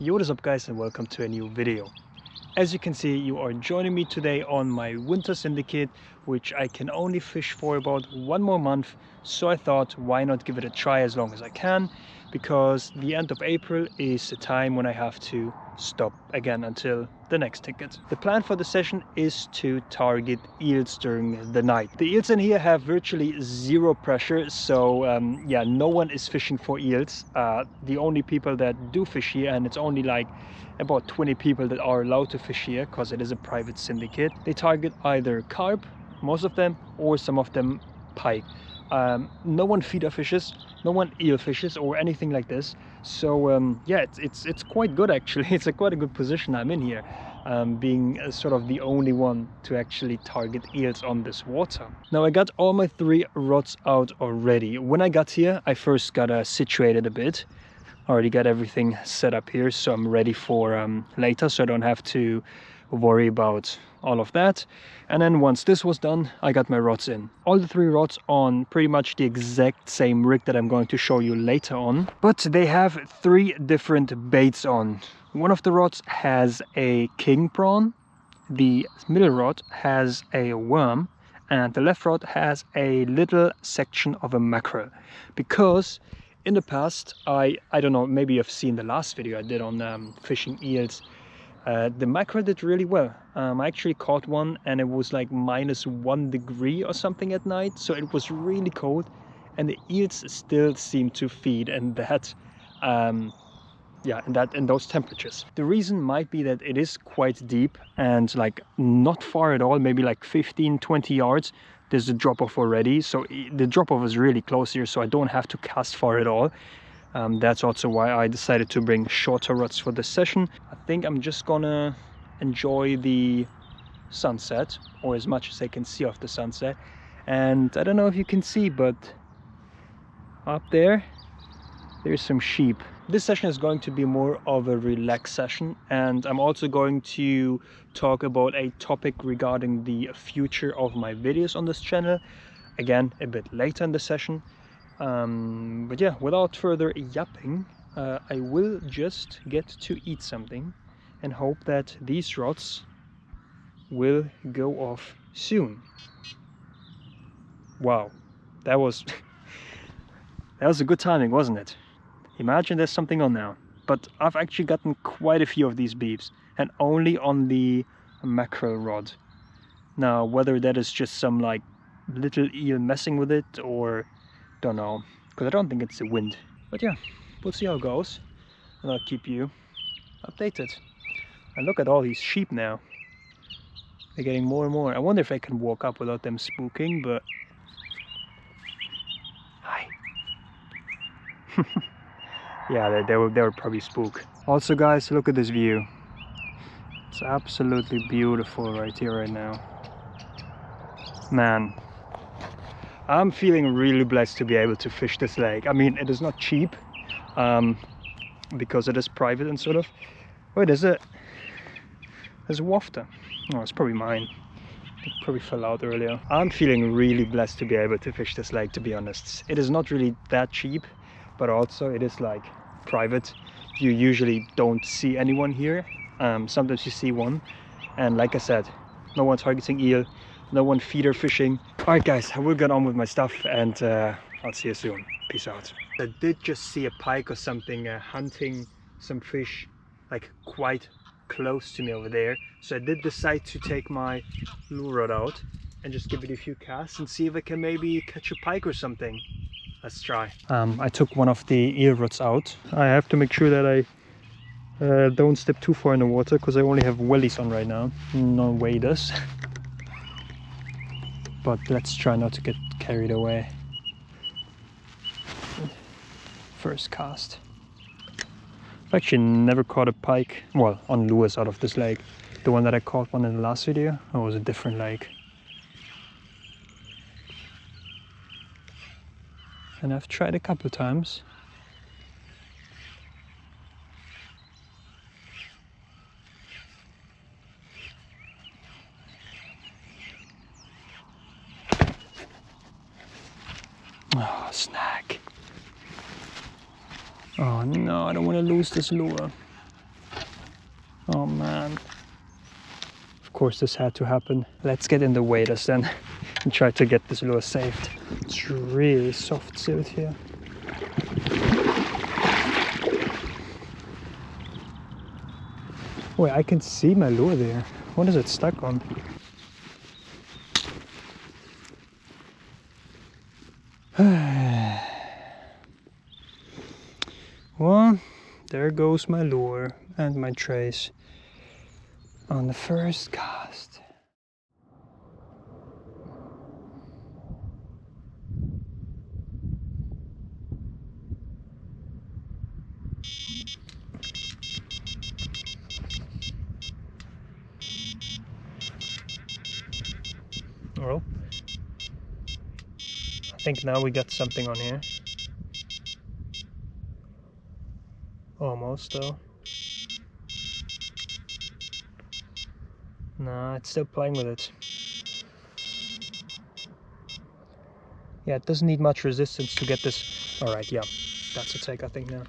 Yo, what is up guys, and welcome to a new video. As you can see, you are joining me today on my winter syndicate, which I can only fish for about 1 more month. So I thought, why not give it a try as long as I can, because the end of April is the time when I have to stop again until the next ticket. The plan for the session is to target eels during the night. The eels in here have virtually zero pressure, so yeah, no one is fishing for eels. The only people that do fish here, and it's only like about 20 people that are allowed to fish here because it is a private syndicate. They target either carp, most of them, or some of them pike. No one feeder fishes, no one eel fishes or anything like this. So yeah, it's quite good actually. It's quite a good position I'm in here, being sort of the only one to actually target eels on this water. Now I got all my 3 rods out already. When I got here, I first got situated a bit. Already got everything set up here, so I'm ready for later, so I don't have to worry about all of that. And then once this was done, I got my rods in. All the 3 rods on pretty much the exact same rig that I'm going to show you later on, but they have 3 different baits on. One of the rods has a king prawn, the middle rod has a worm, and the left rod has a little section of a mackerel. Because in the past, I don't know, maybe you've seen the last video I did on fishing eels. The mackerel did really well. I actually caught one and it was like -1 degree or something at night, so it was really cold, and the eels still seemed to feed in that yeah, in those temperatures. The reason might be that it is quite deep and like not far at all, maybe like 15-20 yards. There's a drop-off already, so the drop-off is really close here, so I don't have to cast far at all. That's also why I decided to bring shorter rods for this session. I think I'm just gonna enjoy the sunset, or as much as I can see of the sunset. And I don't know if you can see, but up there, there's some sheep. This session is going to be more of a relaxed session, and I'm also going to talk about a topic regarding the future of my videos on this channel, again a bit later in the session. But yeah, without further yapping, I will just get to eat something and hope that these rods will go off soon. Wow, that was that was a good timing, wasn't it? Imagine there's something on now. But I've actually gotten quite a few of these beeps, and only on the mackerel rod. Now, whether that is just some like little eel messing with it, or don't know, because I don't think it's the wind. But yeah, we'll see how it goes, and I'll keep you updated. And look at all these sheep now. They're getting more and more. I wonder if I can walk up without them spooking, but hi. Yeah, they were probably spook. Also guys, look at this view. It's absolutely beautiful right here, right now. Man, I'm feeling really blessed to be able to fish this lake. I mean, it is not cheap, because it is private and sort of. Wait, is it? There's a wafter. Oh, it's probably mine. It probably fell out earlier. I'm feeling really blessed to be able to fish this lake, to be honest. It is not really that cheap, but also it is like private. You usually don't see anyone here. Sometimes you see one, and like I said, no one targeting eel, no one feeder fishing. All right guys, I will get on with my stuff, and I'll see you soon. Peace out. I did just see a pike or something hunting some fish like quite close to me over there, so I did decide to take my lure rod out and just give it a few casts and see if I can maybe catch a pike or something. Let's try. I took one of the eel rods out. I have to make sure that I don't step too far in the water, because I only have wellies on right now, no waders. But let's try not to get carried away. First cast. I've actually never caught a pike, well, on lures out of this lake. The one that I caught one in the last video, it was a different lake. And I've tried a couple times. Oh, snag. Oh no, I don't want to lose this lure. Oh man. Of course this had to happen. Let's get in the waders then and try to get this lure saved. It's really soft silt here. Wait, I can see my lure there. What is it stuck on? Well, there goes my lure and my trace on the first cast. Well, I think now we got something on here. Almost though. Nah, it's still playing with it. Yeah, it doesn't need much resistance to get this. Alright, yeah, that's a take I think now.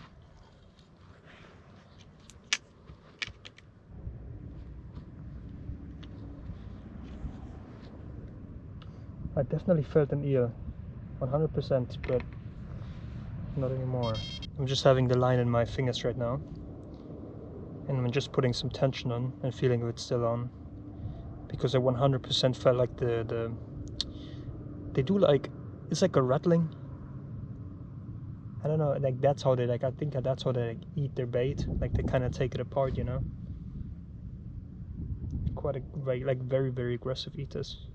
I definitely felt an eel, 100%, but not anymore. I'm just having the line in my fingers right now, and I'm just putting some tension on and feeling if it's still on, because I 100% felt like they do like, it's like a rattling. I don't know, like that's how they like, I think that's how they like eat their bait, like they kind of take it apart, you know. Quite a very very aggressive eaters.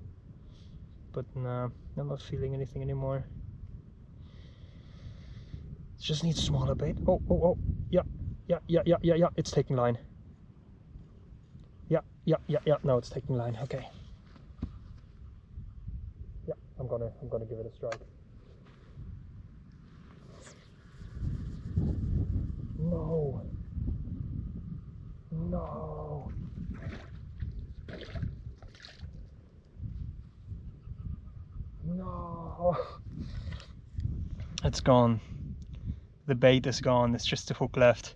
But nah, I'm not feeling anything anymore. It just needs smaller bait. Oh, yeah, it's taking line. Yeah, now it's taking line. Okay. Yeah, I'm gonna give it a strike. No. No. It's gone. The bait is gone. It's just the hook left.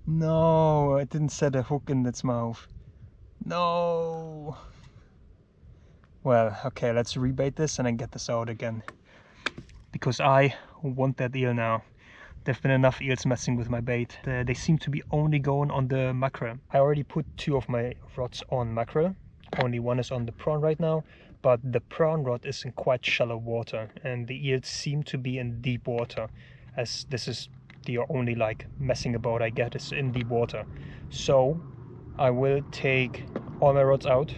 No, I didn't set a hook in its mouth. No. Well, okay, let's rebait this and then get this out again, because I want that eel now. There've been enough eels messing with my bait. They seem to be only going on the mackerel. I already put 2 of my rods on mackerel. Only one is on the prawn right now, but the prawn rod is in quite shallow water, and the eels seem to be in deep water, as this is the only like messing about I get is in deep water. So I will take all my rods out,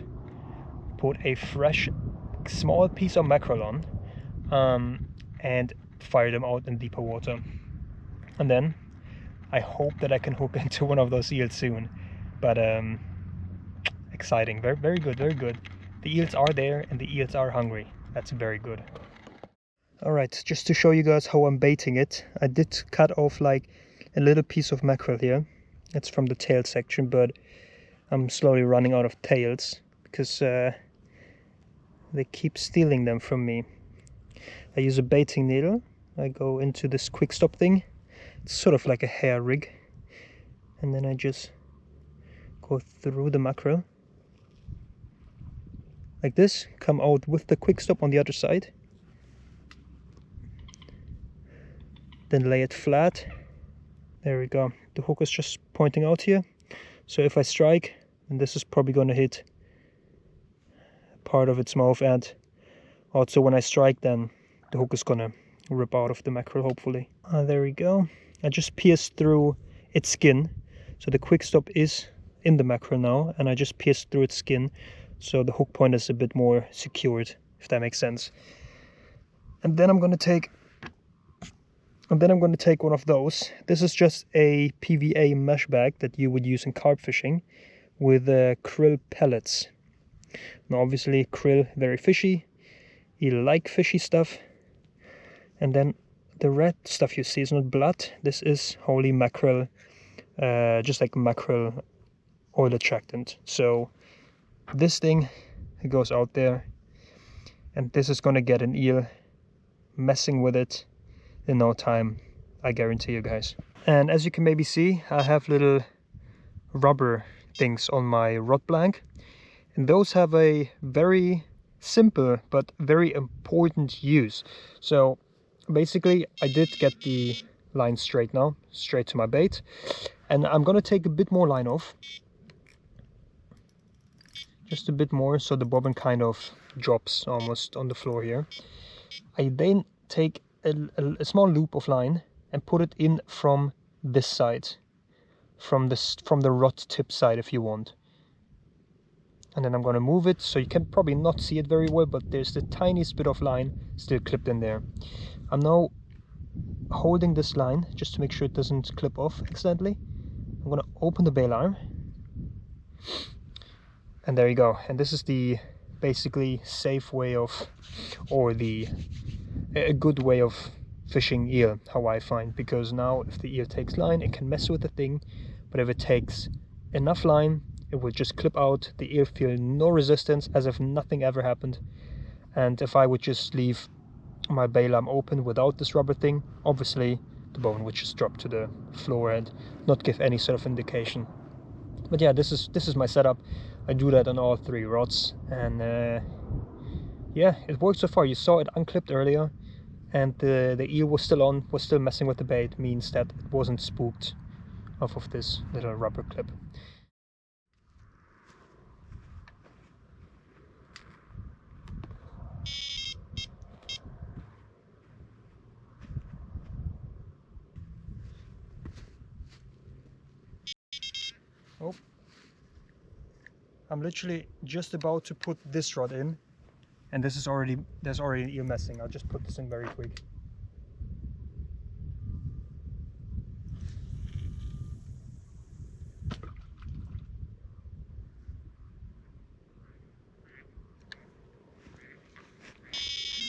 put a fresh small piece of mackerel on, and fire them out in deeper water. And then I hope that I can hook into one of those eels soon. But exciting, very good, very good. The eels are there and the eels are hungry. That's very good. Alright, just to show you guys how I'm baiting it, I did cut off like a little piece of mackerel here. It's from the tail section, but I'm slowly running out of tails because they keep stealing them from me. I use a baiting needle. I go into this quick stop thing. It's sort of like a hair rig, and then I just go through the mackerel like this, come out with the quick stop on the other side, then lay it flat. There we go. The hook is just pointing out here, so if I strike, then this is probably going to hit part of its mouth, and also when I strike, then the hook is going to rip out of the mackerel, hopefully. There we go. I just pierced through its skin, so the quick stop is in the mackerel now, and I just pierced through its skin, so the hook point is a bit more secured, if that makes sense. And then I'm going to take one of those. This is just a PVA mesh bag that you would use in carp fishing with krill pellets. Now obviously krill very fishy, you like fishy stuff, and then the red stuff you see is not blood. This is holy mackerel, just like mackerel oil attractant. So this thing, it goes out there, and this is gonna get an eel messing with it in no time, I guarantee you guys. And as you can maybe see, I have little rubber things on my rod blank, and those have a very simple but very important use. So basically I did get the line straight now, straight to my bait, and I'm gonna take a bit more line off, just a bit more, so the bobbin kind of drops almost on the floor here. I then take a small loop of line and put it in from this side, from the rod tip side if you want. And then I'm going to move it, so you can probably not see it very well, but there's the tiniest bit of line still clipped in there. I'm now holding this line just to make sure it doesn't clip off accidentally. I'm going to open the bail arm, and there you go. And this is the basically safe way of, or a good way of fishing eel, how I find, because now if the eel takes line, it can mess with the thing, but if it takes enough line, it will just clip out. The eel feel no resistance, as if nothing ever happened. And if I would just leave my bail arm open without this rubber thing, obviously the bobbin would just drop to the floor and not give any sort of indication. But yeah, this is my setup. I do that on all 3 rods, and yeah, it worked so far. You saw it unclipped earlier, and the eel was still on, was still messing with the bait, means that it wasn't spooked off of this little rubber clip. Oh, I'm literally just about to put this rod in, and there's already an eel messing. I'll just put this in very quick.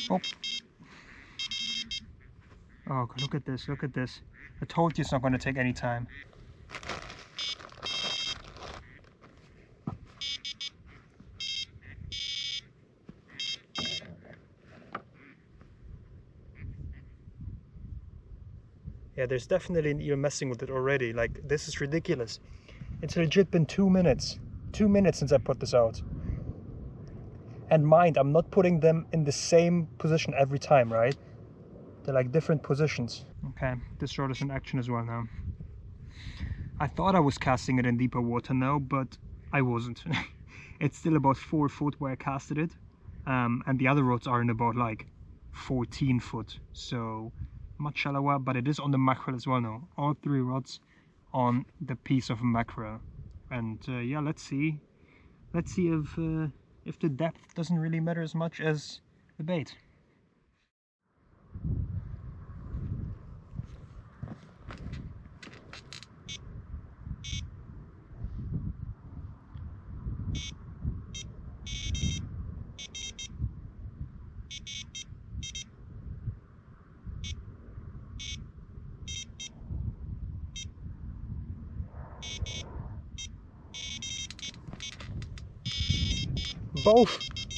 Oh. Oh, look at this, look at this. I told you it's not going to take any time. Yeah, there's definitely an eel messing with it already. Like, this is ridiculous. It's legit been 2 minutes. 2 minutes since I put this out. And mind, I'm not putting them in the same position every time, right? They're like different positions. Okay, this rod is in action as well now. I thought I was casting it in deeper water now, but I wasn't. It's still about 4 foot where I casted it. And the other rods are in about like 14 foot. So much shallower, but it is on the mackerel as well now. All 3 rods on the piece of mackerel. And yeah, let's see if the depth doesn't really matter as much as the bait.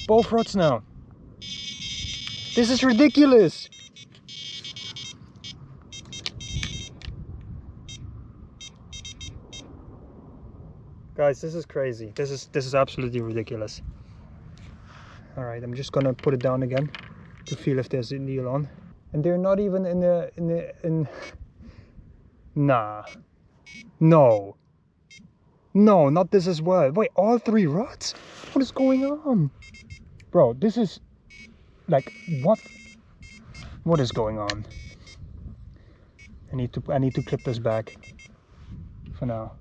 Both rods now. This is ridiculous. Guys, this is crazy. This is absolutely ridiculous. All right, I'm just gonna put it down again to feel if there's an eel on. And they're not even in nah. No, not this as well. Wait, all 3 rods? What is going on? Bro, this is like, what is going on? I need to clip this back for now.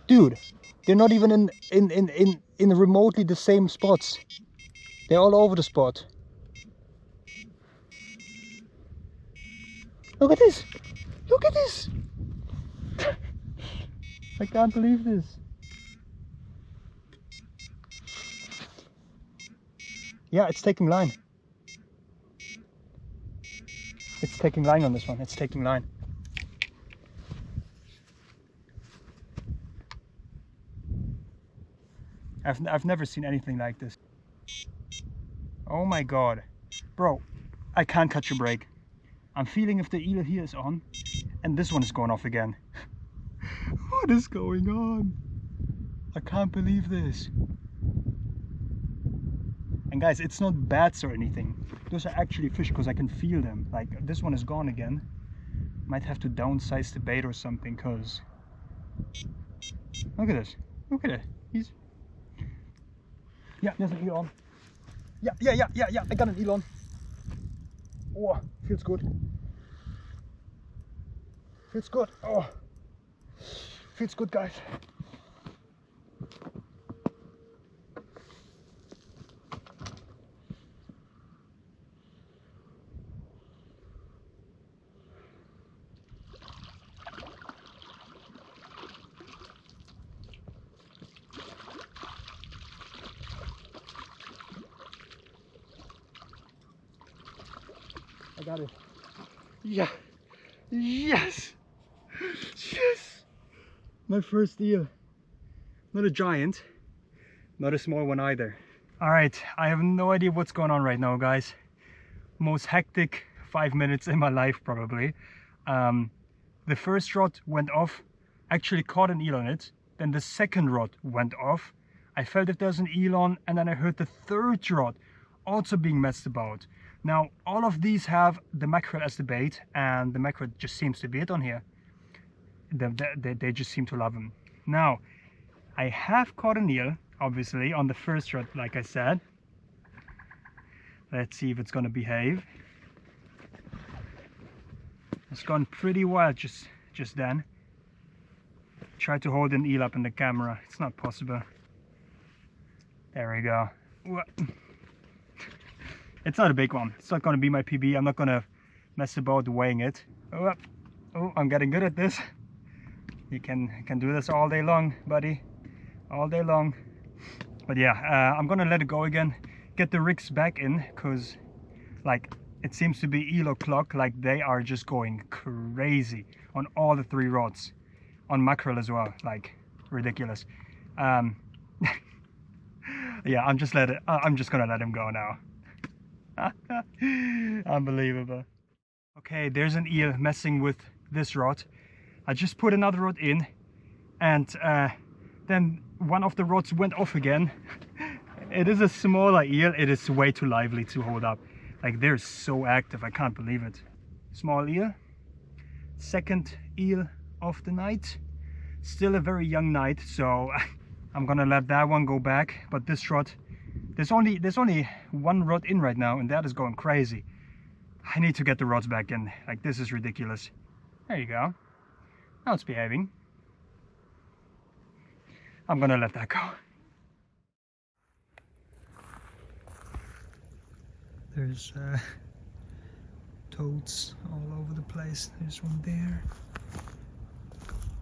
Dude, they're not even in remotely the same spots. They're all over the spot. Look at this. Look at this. I can't believe this. Yeah, it's taking line. It's taking line on this one. It's taking line. I've never seen anything like this. Oh my god. Bro, I can't catch a break. I'm feeling if the eel here is on, and this one is going off again. What is going on? I can't believe this. And guys, it's not bats or anything. Those are actually fish because I can feel them. Like this one is gone again. Might have to downsize the bait or something because look at this. Look at it. He's there's an eel on. Yeah. I got an eel on. Oh, feels good. Feels good. Oh, feels good, guys. I got it. Yeah. Yes. Yes. My first eel. Not a giant. Not a small one either. Alright, I have no idea what's going on right now, guys. Most hectic 5 minutes in my life, probably. The first rod went off. Actually caught an eel on it. Then the second rod went off. I felt if there's an eel on, and then I heard the third rod also being messed about. Now, all of these have the mackerel as the bait, and the mackerel just seems to be it on here. They just seem to love him. Now, I have caught an eel, obviously, on the first rod, like I said. Let's see if it's gonna behave. It's gone pretty wild just then. Try to hold an eel up in the camera. It's not possible. There we go. It's not a big one. It's not going to be my PB. I'm not going to mess about weighing it. Oh, I'm getting good at this. You can do this all day long, buddy. All day long. But yeah, I'm going to let it go again. Get the rigs back in, because like it seems to be eel o'clock. Like they are just going crazy on all the 3 rods. On mackerel as well. Like ridiculous. Yeah, I'm just gonna let him go now. Unbelievable. Okay, there's an eel messing with this rod. I just put another rod in, and then one of the rods went off again. It is a smaller eel. It is way too lively to hold up. Like they're so active, I can't believe it. Small eel. Second eel of the night. Still a very young night, so I'm gonna let that one go back. But this rod, there's only one rod in right now, and that is going crazy. I need to get the rods back in. Like this is ridiculous. There you go. Now it's behaving. I'm gonna let that go. There's toads all over the place. There's one there.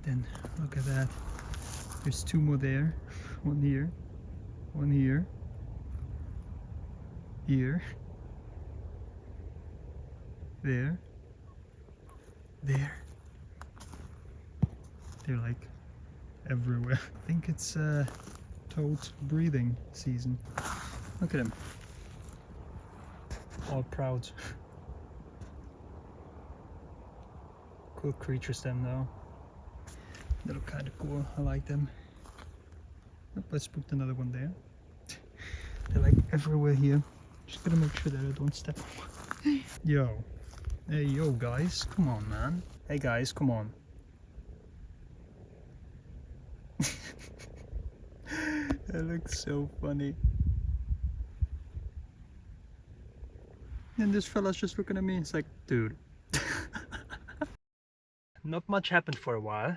Then look at that. There's 2 more there. One here. One here. Here. There. There. They're like everywhere. I think it's toad breeding season. Look at them. All proud. Cool creatures them though. They look kind of cool. I like them. Nope, I spooked another one there. They're like everywhere here. Just gotta make sure that I don't step on. Yo. Hey, yo, guys. Come on, man. Hey, guys, come on. That looks so funny. And this fella's just looking at me. It's like, dude. Not much happened for a while.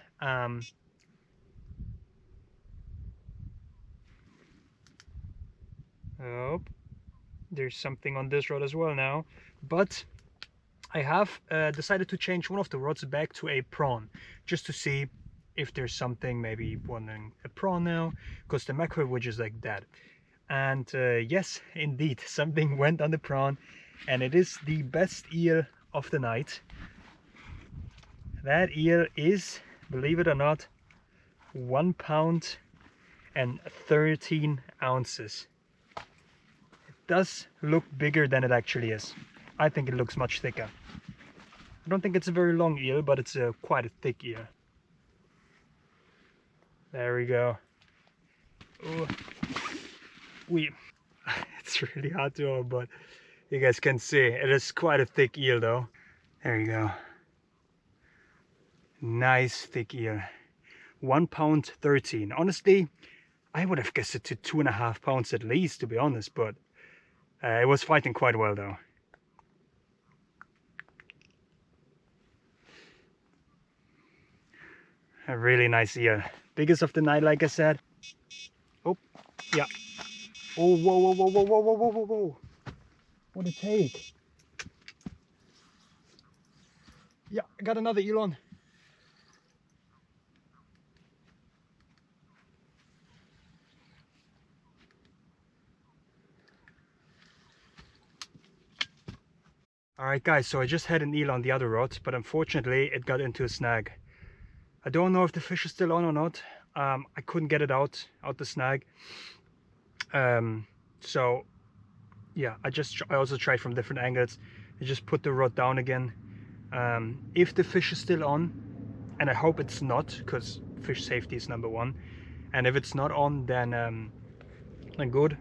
Oh, there's something on this rod as well now. But I have decided to change one of the rods back to a prawn, just to see if there's something, maybe wanting a prawn now, because the mackerel was just like that. And yes, indeed, something went on the prawn, and it is the best eel of the night. That eel is, believe it or not, 1 pound and 13 ounces. It does look bigger than it actually is. I think it looks much thicker. I don't think it's a very long eel, but it's quite a thick eel. There we go. Ooh. It's really hard to hold, but you guys can see it is quite a thick eel though. There you go. Nice thick eel. 1 pound 13. Honestly, I would have guessed it to 2.5 pounds at least, to be honest, but it was fighting quite well though. A really nice eel. Biggest of the night, like I said. Oh, yeah. Oh, whoa, whoa, whoa, whoa, whoa, whoa, whoa, whoa, whoa. What a take. Yeah, I got another eel on. Alright guys, so I just had an eel on the other rod, but unfortunately it got into a snag. I don't know if the fish is still on or not. I couldn't get it out the snag. So yeah, I also tried from different angles. I just put the rod down again. If the fish is still on, and I hope it's not, because fish safety is number one. And if it's not on, then good.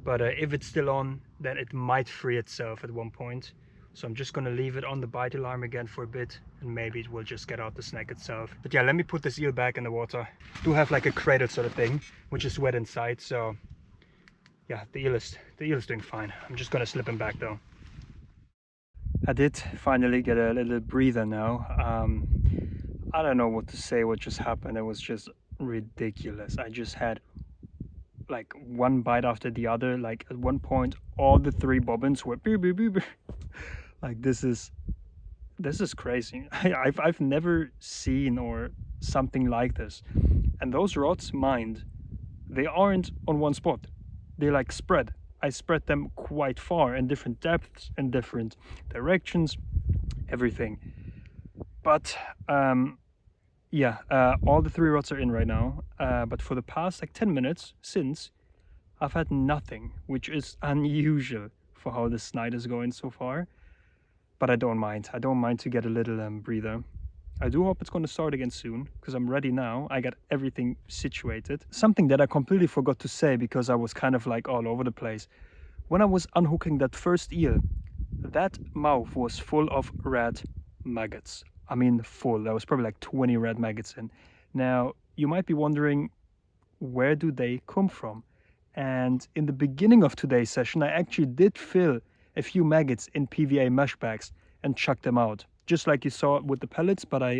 But if it's still on, then it might free itself at one point. So I'm just gonna leave it on the bite alarm again for a bit, and maybe it will just get out the snag itself. But yeah, let me put this eel back in the water. I do have like a cradle sort of thing, which is wet inside, so yeah, the eel is doing fine. I'm just gonna slip him back though. I did finally get a little breather now. I don't know what to say, what just happened. It was just ridiculous. I just had like one bite after the other. Like at one point, all the 3 bobbins were beep, beep, beep. Like this is crazy. I've never seen or something like this. And those rods, mind, they aren't on one spot. They like spread. I spread them quite far in different depths and different directions, everything. But yeah, all the 3 rods are in right now. But for the past like 10 minutes since, I've had nothing, which is unusual for how this night is going so far. But I don't mind. I don't mind to get a little breather. I do hope it's going to start again soon, because I'm ready now. I got everything situated. Something that I completely forgot to say, because I was kind of like all over the place. When I was unhooking that first eel, that mouth was full of red maggots. I mean full. There was probably like 20 red maggots in. Now, you might be wondering, where do they come from? And in the beginning of today's session, I actually did fill a few maggots in PVA mesh bags and chuck them out, just like you saw with the pellets, but I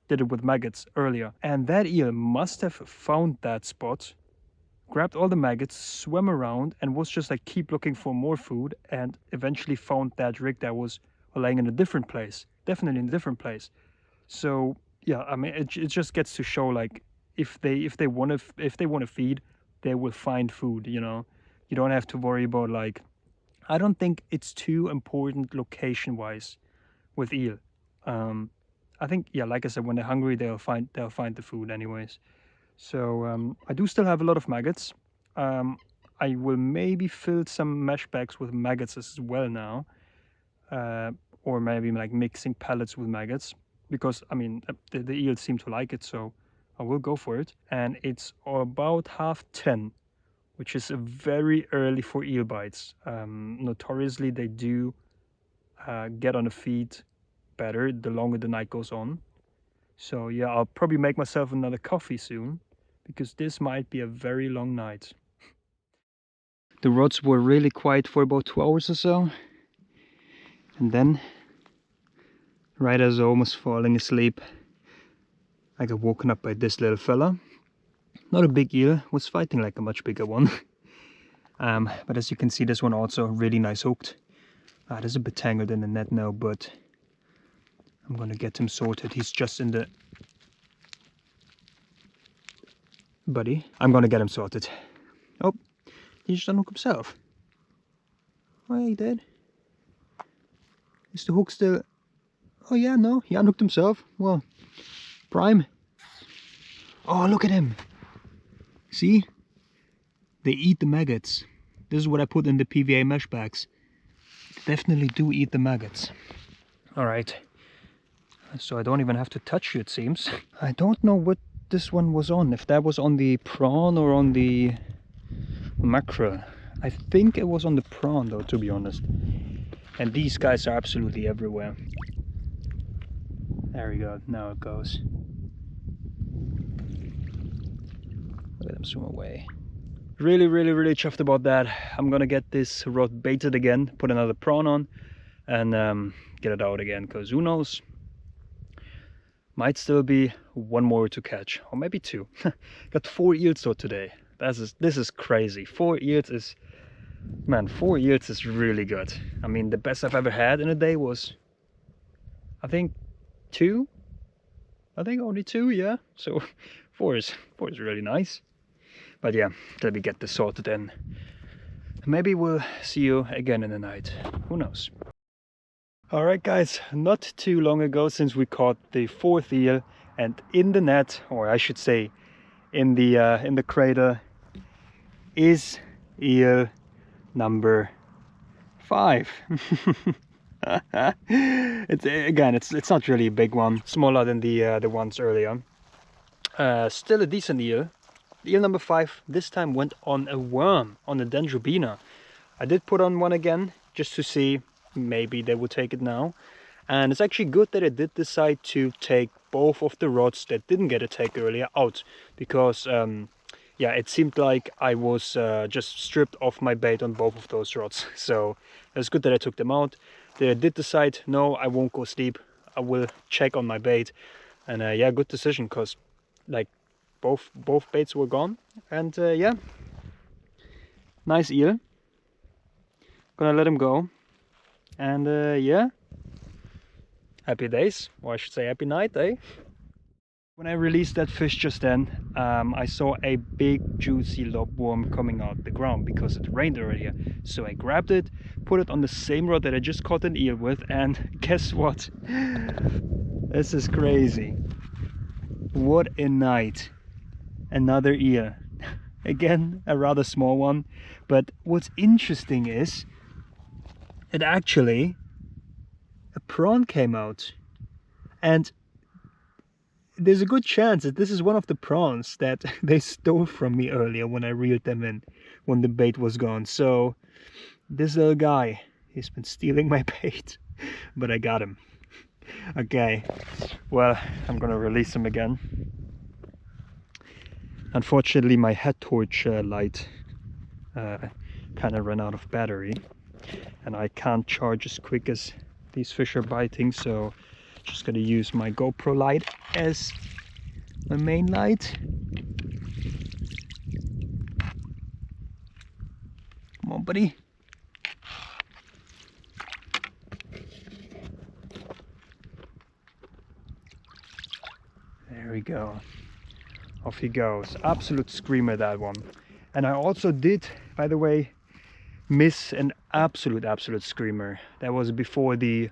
did it with maggots earlier. And that eel must have found that spot, grabbed all the maggots, swam around, and was just like keep looking for more food, and eventually found that rig that was laying in a different place, definitely in a different place. So yeah, I mean, it just gets to show like if they want to feed, they will find food. You know, you don't have to worry about like. I don't think it's too important location wise with eel. I think yeah, like I said, when they're hungry, they'll find the food anyways. So I do still have a lot of maggots. I will maybe fill some mesh bags with maggots as well now, or maybe like mixing pellets with maggots, because I mean the eels seem to like it, so I will go for it. And it's about 10:30, which is very early for eel bites. Notoriously, they do get on the feet better the longer the night goes on. So yeah, I'll probably make myself another coffee soon, because this might be a very long night. The rods were really quiet for about 2 hours or so, and then right as I was almost falling asleep, I got woken up by this little fella. Not a big eel, was fighting like a much bigger one. But as you can see, this one also really nice hooked. It is a bit tangled in the net now, but I'm gonna get him sorted. He's just in the... Buddy, I'm gonna get him sorted. Oh, he just unhooked himself. Oh, yeah, he did. Is the hook still... Oh yeah, no, he unhooked himself. Well, prime. Oh, look at him. See? They eat the maggots. This is what I put in the PVA mesh bags. They definitely do eat the maggots. Alright. So I don't even have to touch you, it seems. I don't know what this one was on, if that was on the prawn or on the mackerel. I think it was on the prawn though, to be honest. And these guys are absolutely everywhere. There we go, now it goes. Let them swim away. Really chuffed about that. I'm gonna get this rod baited again, put another prawn on, and get it out again, because who knows, might still be one more to catch, or maybe two. Got 4 eels though today. This is crazy. 4 eels is, man, 4 eels is really good. I mean, the best I've ever had in a day was, I think, 2. I think only 2, yeah. So 4 is really nice. But yeah, let me get this sorted in. Maybe we'll see you again in the night. Who knows? Alright guys, not too long ago since we caught the 4th eel, and in the net, or I should say in the crater, is eel number 5. It's not really a big one, smaller than the ones earlier. Still a decent eel. Eel number 5 this time went on a worm, on a dendrobina. I did put on one again just to see, maybe they would take it now. And it's actually good that I did decide to take both of the rods that didn't get a take earlier out, because yeah, it seemed like I was just stripped off my bait on both of those rods. So it's good that I took them out. They did decide, no, I won't go sleep, I will check on my bait. And yeah, good decision, because like both baits were gone. And yeah, nice eel. Gonna let him go. And yeah, happy days, or I should say happy night, eh? When I released that fish just then, I saw a big juicy lobworm coming out the ground because it rained earlier. So I grabbed it, put it on the same rod that I just caught an eel with, and guess what? This is crazy. What a night. Another eel. Again, a rather small one. But what's interesting is, it actually, a prawn came out. And there's a good chance that this is one of the prawns that they stole from me earlier when I reeled them in, when the bait was gone. So this little guy, he's been stealing my bait, but I got him. Okay, well, I'm gonna release him again. Unfortunately, my head torch light kind of ran out of battery, and I can't charge as quick as these fish are biting, so just gonna use my GoPro light as my main light. Come on, buddy. There we go. Off he goes. Absolute screamer, that one. And I also did, by the way, miss an absolute screamer. That was before the,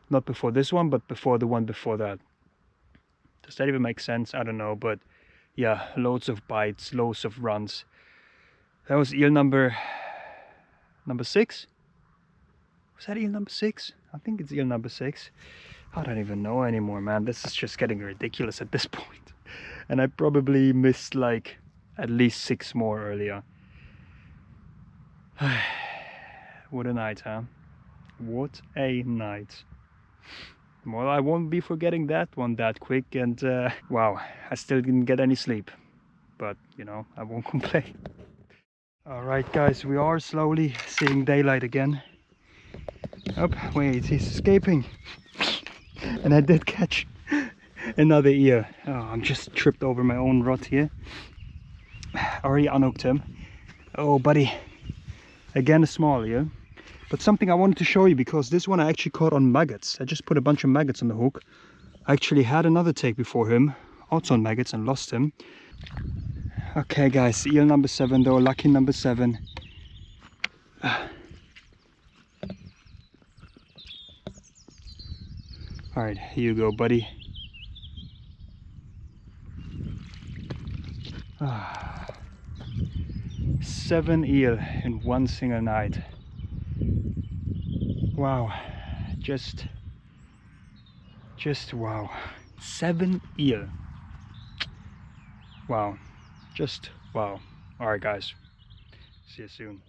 not before this one, but before the one before that. Does that even make sense? I don't know, but yeah, loads of bites, loads of runs. That was eel number 6. Was that eel number 6? I think it's eel number 6. I don't even know anymore, man. This is just getting ridiculous at this point. And I probably missed like at least 6 more earlier. What a night, huh? What a night. Well, I won't be forgetting that one that quick, and wow, I still didn't get any sleep. But, you know, I won't complain. Alright guys, we are slowly seeing daylight again. Oh, wait, he's escaping. And I did catch another eel. Oh, I'm just tripped over my own rod here. Already unhooked him. Oh, buddy. Again, a small eel. But something I wanted to show you, because this one I actually caught on maggots. I just put a bunch of maggots on the hook. I actually had another take before him, also on maggots, and lost him. Okay guys, eel number 7 though, lucky number 7. Alright, here you go, buddy. 7 eel in one single night. Wow, just wow. 7 eel. Wow, just wow. All right, guys, see you soon.